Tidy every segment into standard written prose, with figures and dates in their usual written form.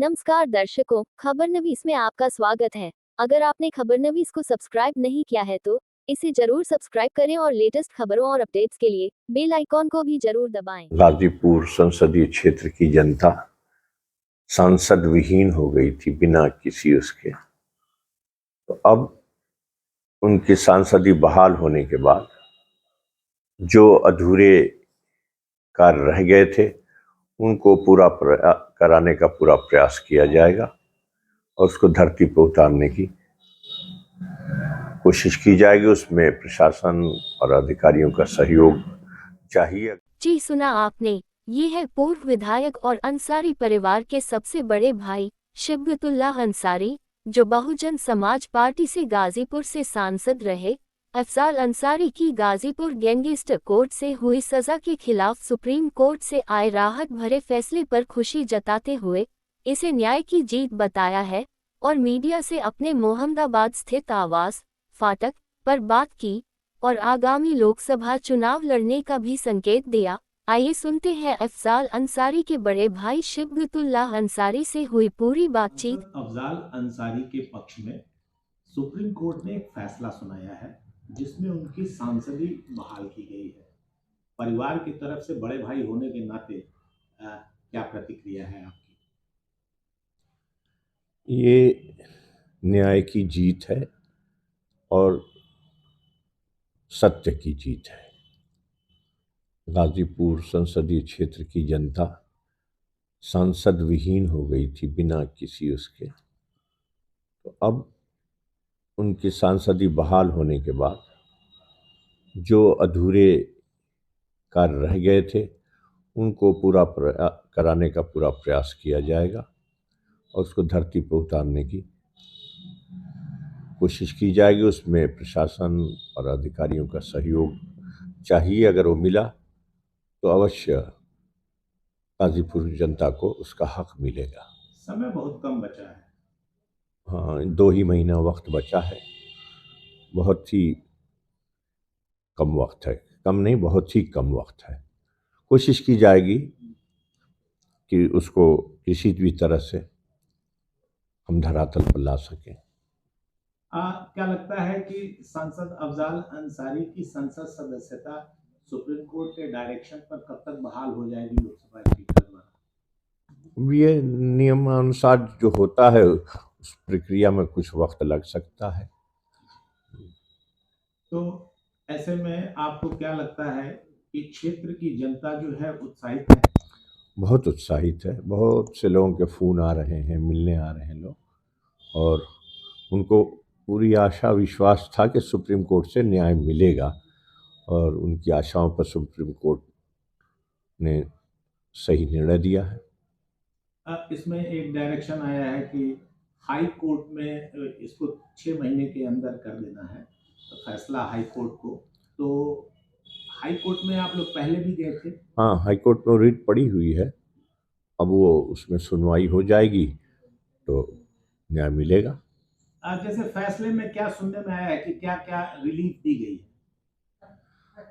नमस्कार दर्शकों, खबरनवीस में आपका स्वागत है। अगर आपने खबरनवीस को सब्सक्राइब नहीं किया है तो इसे जरूर सब्सक्राइब करें और लेटेस्ट खबरों और अपडेट्स के लिए बेल आइकॉन को भी जरूर दबाएं। गाजीपुर संसदीय क्षेत्र की जनता सांसद विहीन हो गई थी बिना किसी उसके। तो अब उनकी सांसदी बहाल होने के बाद जो अधूरे कार्य रह गए थे उनको पूरा कराने का पूरा प्रयास किया जाएगा और उसको धरती पर उतारने की कोशिश की जाएगी। उसमें प्रशासन और अधिकारियों का सहयोग चाहिए। जी सुना आपने, ये है पूर्व विधायक और अंसारी परिवार के सबसे बड़े भाई शिबगतुल्लाह अंसारी, जो बहुजन समाज पार्टी से गाजीपुर से सांसद रहे। अफजाल अंसारी की गाजीपुर गैंगस्टर कोर्ट से हुई सजा के खिलाफ सुप्रीम कोर्ट से आए राहत भरे फैसले पर खुशी जताते हुए इसे न्याय की जीत बताया है और मीडिया से अपने मोहम्मदाबाद स्थित आवास फाटक पर बात की और आगामी लोकसभा चुनाव लड़ने का भी संकेत दिया। आइए सुनते हैं अफजाल अंसारी के बड़े भाई शिबगतुल्लाह अंसारी से हुई पूरी बातचीत। अफजाल अंसारी के पक्ष में सुप्रीम कोर्ट ने एक फैसला सुनाया है जिसमें उनकी सांसदी बहाल की गई है। परिवार की तरफ से बड़े भाई होने के नाते क्या प्रतिक्रिया है आपकी? ये न्याय की जीत है और सत्य की जीत है। गाजीपुर संसदीय क्षेत्र की जनता सांसद विहीन हो गई थी बिना किसी उसके। तो अब उनकी सांसदी बहाल होने के बाद जो अधूरे कार्य रह गए थे उनको पूरा कराने का पूरा प्रयास किया जाएगा और उसको धरती पर उतारने की कोशिश की जाएगी। उसमें प्रशासन और अधिकारियों का सहयोग चाहिए। अगर वो मिला तो अवश्य गाजीपुर जनता को उसका हक मिलेगा। समय बहुत कम बचा है। हाँ, 2 ही महीना वक्त बचा है। बहुत ही कम वक्त है, कम नहीं, बहुत ही कम वक्त है। कोशिश की जाएगी कि उसको किसी भी तरह से हम धरातल पर ला सकें। क्या लगता है कि सांसद अफजाल अंसारी की संसद सदस्यता सुप्रीम कोर्ट के डायरेक्शन पर कब तक बहाल हो जाएगी लोकसभा स्पीकर द्वारा? ये नियमानुसार जो होता है उस प्रक्रिया में कुछ वक्त लग सकता है। तो ऐसे में आपको क्या लगता है कि क्षेत्र की जनता जो है उत्साहित है? बहुत उत्साहित है। बहुत से लोगों के फ़ोन आ रहे हैं, मिलने आ रहे हैं लोग, और उनको पूरी आशा विश्वास था कि सुप्रीम कोर्ट से न्याय मिलेगा और उनकी आशाओं पर सुप्रीम कोर्ट ने सही निर्णय दिया है। इसमें एक डायरेक्शन आया है कि हाई कोर्ट में इसको 6 महीने के अंदर कर देना है, तो फैसला हाई कोर्ट को। तो हाई कोर्ट में आप लोग पहले भी गए थे? हाँ, हाई कोर्ट में रिट पड़ी हुई है। अब वो उसमें सुनवाई हो जाएगी तो न्याय मिलेगा। जैसे फैसले में क्या सुनने में आया है कि क्या क्या रिलीफ दी गई है?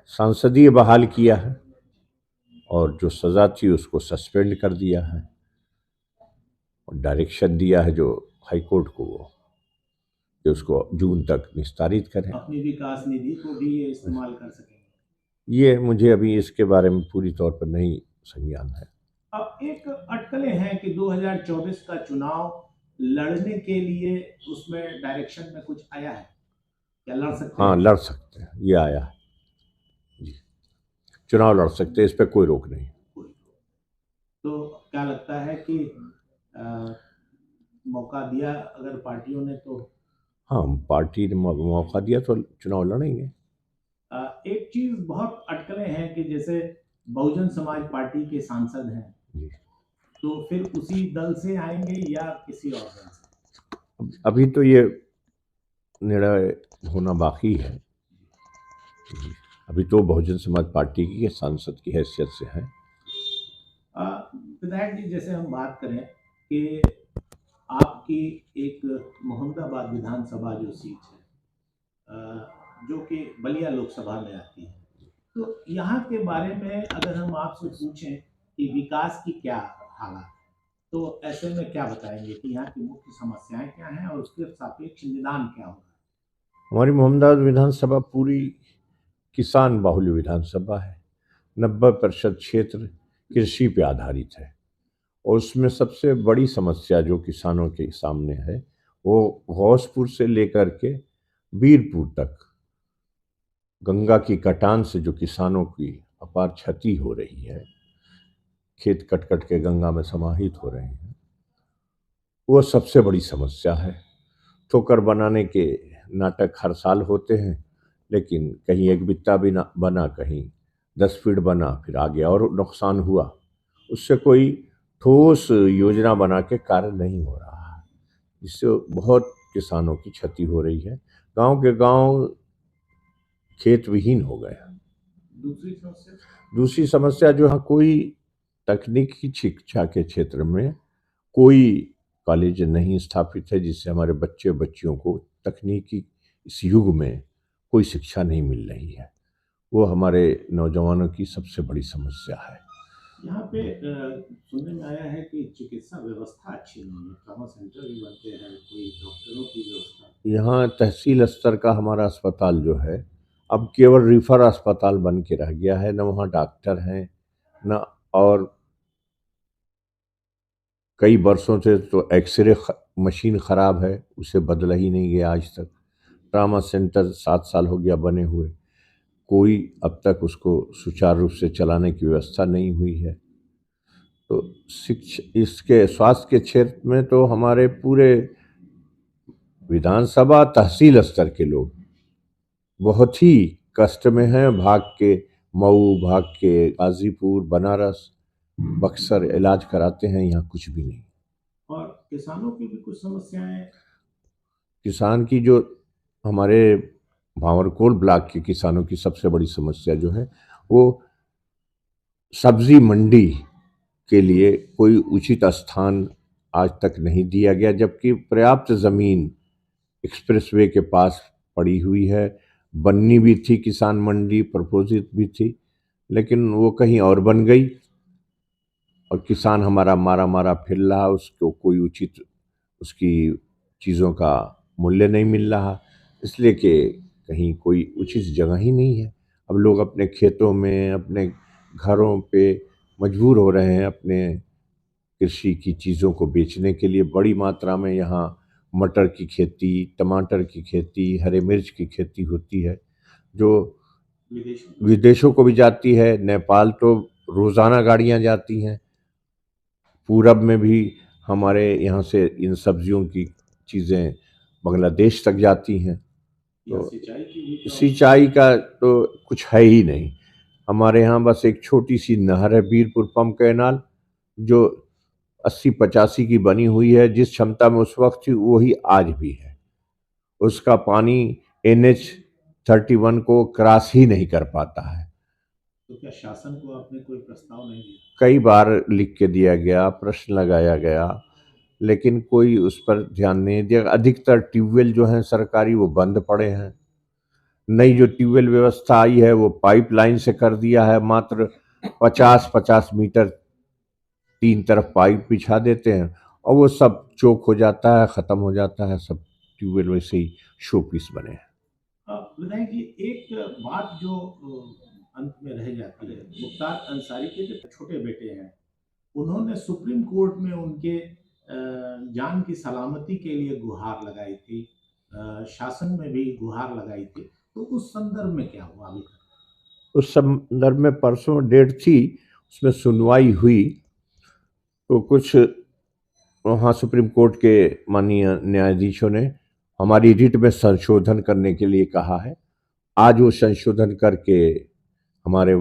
सांसदीय बहाल किया है और जो सज़ा थी उसको सस्पेंड कर दिया है और डायरेक्शन दिया है जो हाई कोर्ट को वो कि उसको जून तक निस्तारित करें। अपनी विकास निधि को भी ये इस्तेमाल कर सकेंगे? ये मुझे अभी इसके बारे में पूरी तौर पर नहीं संज्ञान है। अब एक अटकलें हैं कि 2024 का चुनाव लड़ने के लिए उसमें डायरेक्शन में कुछ आया है, क्या लड़ सकते हाँ, हैं? लड़ सकते हैं, ये आया है जी। चुनाव लड़ सकते हैं, इस पर कोई रोक नहीं। तो क्या लगता है कि मौका दिया अगर पार्टियों ने तो? हाँ, पार्टी ने मौका दिया तो चुनाव लड़ेंगे। एक चीज बहुत अटकलें हैं कि जैसे बहुजन समाज पार्टी के सांसद हैं जी। तो फिर उसी दल से आएंगे या किसी और दल से? अभी तो ये निर्णय होना बाकी है। अभी तो बहुजन समाज पार्टी की सांसद की हैसियत से हैं। विधायक जी, जैसे हम बात करें कि आपकी एक मोहम्मदाबाद विधानसभा जो सीट है जो कि बलिया लोकसभा में आती है, तो यहाँ के बारे में अगर हम आपसे पूछें कि विकास की क्या हालत है? तो ऐसे में क्या बताएंगे कि यहाँ की मुख्य समस्याएं क्या हैं और उसके सापेक्ष निदान क्या होगा? हमारी मोहम्मदाबाद विधानसभा पूरी किसान बाहुल्य विधानसभा है। 90% क्षेत्र कृषि पे आधारित है और उसमें सबसे बड़ी समस्या जो किसानों के सामने है वो घोसपुर से लेकर के बीरपुर तक गंगा की कटान से जो किसानों की अपार क्षति हो रही है, खेत कट कट के गंगा में समाहित हो रहे हैं, वो सबसे बड़ी समस्या है। ठोकर बनाने के नाटक हर साल होते हैं, लेकिन कहीं एक बित्ता भी ना बना, कहीं 10 फीट बना, फिर आगे और नुकसान हुआ। उससे कोई ठोस योजना बना के कार्य नहीं हो रहा है, जिससे बहुत किसानों की क्षति हो रही है। गांव के गांव खेत विहीन हो गए। दूसरी समस्या जो है, कोई तकनीकी शिक्षा के क्षेत्र में कोई कॉलेज नहीं स्थापित है, जिससे हमारे बच्चे बच्चियों को तकनीकी इस युग में कोई शिक्षा नहीं मिल रही है। वो हमारे नौजवानों की सबसे बड़ी समस्या है। यहाँ पे सुनने में आया है कि चिकित्सा व्यवस्था अच्छी नहीं है, ट्रॉमा सेंटर भी बनते हैं, कोई डॉक्टरों की व्यवस्था। यहाँ तहसील स्तर का हमारा अस्पताल जो है अब केवल रिफर अस्पताल बन के रह गया है। न वहाँ डॉक्टर हैं, न और कई वर्षों से तो एक्सरे मशीन ख़राब है, उसे बदला ही नहीं गया आज तक। ट्रामा सेंटर 7 साल हो गया बने हुए, कोई अब तक उसको सुचारू रूप से चलाने की व्यवस्था नहीं हुई है। तो इसके स्वास्थ्य के क्षेत्र में तो हमारे पूरे विधानसभा तहसील स्तर के लोग बहुत ही कष्ट में हैं। भाग के मऊ, भाग के गाजीपुर, बनारस, बक्सर इलाज कराते हैं, यहाँ कुछ भी नहीं। और किसानों की भी कुछ समस्याएं। किसान की जो हमारे भांवरकोल ब्लॉक के किसानों की सबसे बड़ी समस्या जो है वो सब्जी मंडी के लिए कोई उचित स्थान आज तक नहीं दिया गया, जबकि पर्याप्त ज़मीन एक्सप्रेसवे के पास पड़ी हुई है। बननी भी थी किसान मंडी, प्रपोजिट भी थी, लेकिन वो कहीं और बन गई और किसान हमारा मारा मारा फिर रहा। उसको कोई उचित उसकी चीज़ों का मूल्य नहीं मिल रहा, इसलिए कि कहीं कोई उचित जगह ही नहीं है। अब लोग अपने खेतों में, अपने घरों पे मजबूर हो रहे हैं अपने कृषि की चीज़ों को बेचने के लिए। बड़ी मात्रा में यहाँ मटर की खेती, टमाटर की खेती, हरे मिर्च की खेती होती है, जो विदेशों को भी जाती है। नेपाल तो रोज़ाना गाड़ियाँ जाती हैं। पूरब में भी हमारे यहाँ से इन सब्जियों की चीज़ें बांग्लादेश तक जाती हैं। तो सिंचाई का तो कुछ है ही नहीं। हमारे यहाँ बस एक छोटी सी नहर है, बीरपुर पंप कैनाल, जो 80-85 की बनी हुई है। जिस क्षमता में उस वक्त थी वही आज भी है। उसका पानी NH-31 को क्रॉस ही नहीं कर पाता है। तो क्या शासन को आपने कोई प्रस्ताव नहीं दिया? कई बार लिख के दिया गया, प्रश्न लगाया गया, लेकिन कोई उस पर ध्यान नहीं दिया। अधिकतर ट्यूबवेल जो हैं सरकारी वो बंद पड़े हैं। नई जो ट्यूबवेल व्यवस्था आई है वो पाइपलाइन से कर दिया है। मात्र 50-50 मीटर 3 तरफ पाइप बिछा देते हैं और वो सब चोक हो जाता है, ख़त्म हो जाता है। सब ट्यूबवेल वैसे ही शो पीस बने हैं। विधायक जी, एक बात जो अंत में रह जाती है, मुख्तार अंसारी के जो छोटे बेटे हैं, उन्होंने सुप्रीम कोर्ट में उनके जान की सलामती के लिए गुहार लगाई थी, शासन में भी गुहार लगाई थी। तो उस संदर्भ में क्या हुआ अभी? उस संदर्भ में परसों डेट थी, उसमें सुनवाई हुई तो कुछ वहाँ सुप्रीम कोर्ट के माननीय न्यायाधीशों ने हमारी रिट में संशोधन करने के लिए कहा है। आज वो संशोधन करके हमारे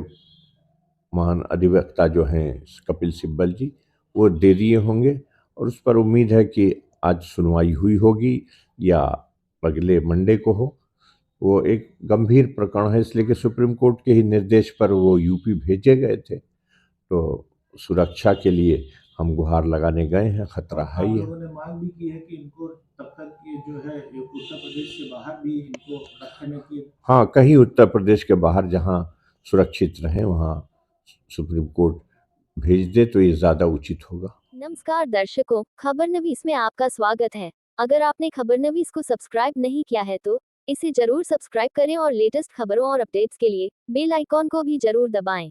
महान अधिवक्ता जो हैं कपिल सिब्बल जी, वो दे दिए होंगे और उस पर उम्मीद है कि आज सुनवाई हुई होगी या अगले मंडे को हो। वो एक गंभीर प्रकरण है, इसलिए कि सुप्रीम कोर्ट के ही निर्देश पर वो यूपी भेजे गए थे। तो सुरक्षा के लिए हम गुहार लगाने गए हैं, खतरा है ही है। लोगों ने मांग भी की है कि इनको तब तक ये जो है उत्तर प्रदेश के बाहर भी इनको रखने की। हाँ, कहीं उत्तर प्रदेश के बाहर जहाँ सुरक्षित रहें वहाँ सुप्रीम कोर्ट भेज दे तो ये ज़्यादा उचित होगा। नमस्कार दर्शकों, खबरनवीस में आपका स्वागत है। अगर आपने खबरनवीस को सब्सक्राइब नहीं किया है तो इसे जरूर सब्सक्राइब करें और लेटेस्ट खबरों और अपडेट्स के लिए बेल आइकॉन को भी जरूर दबाएं।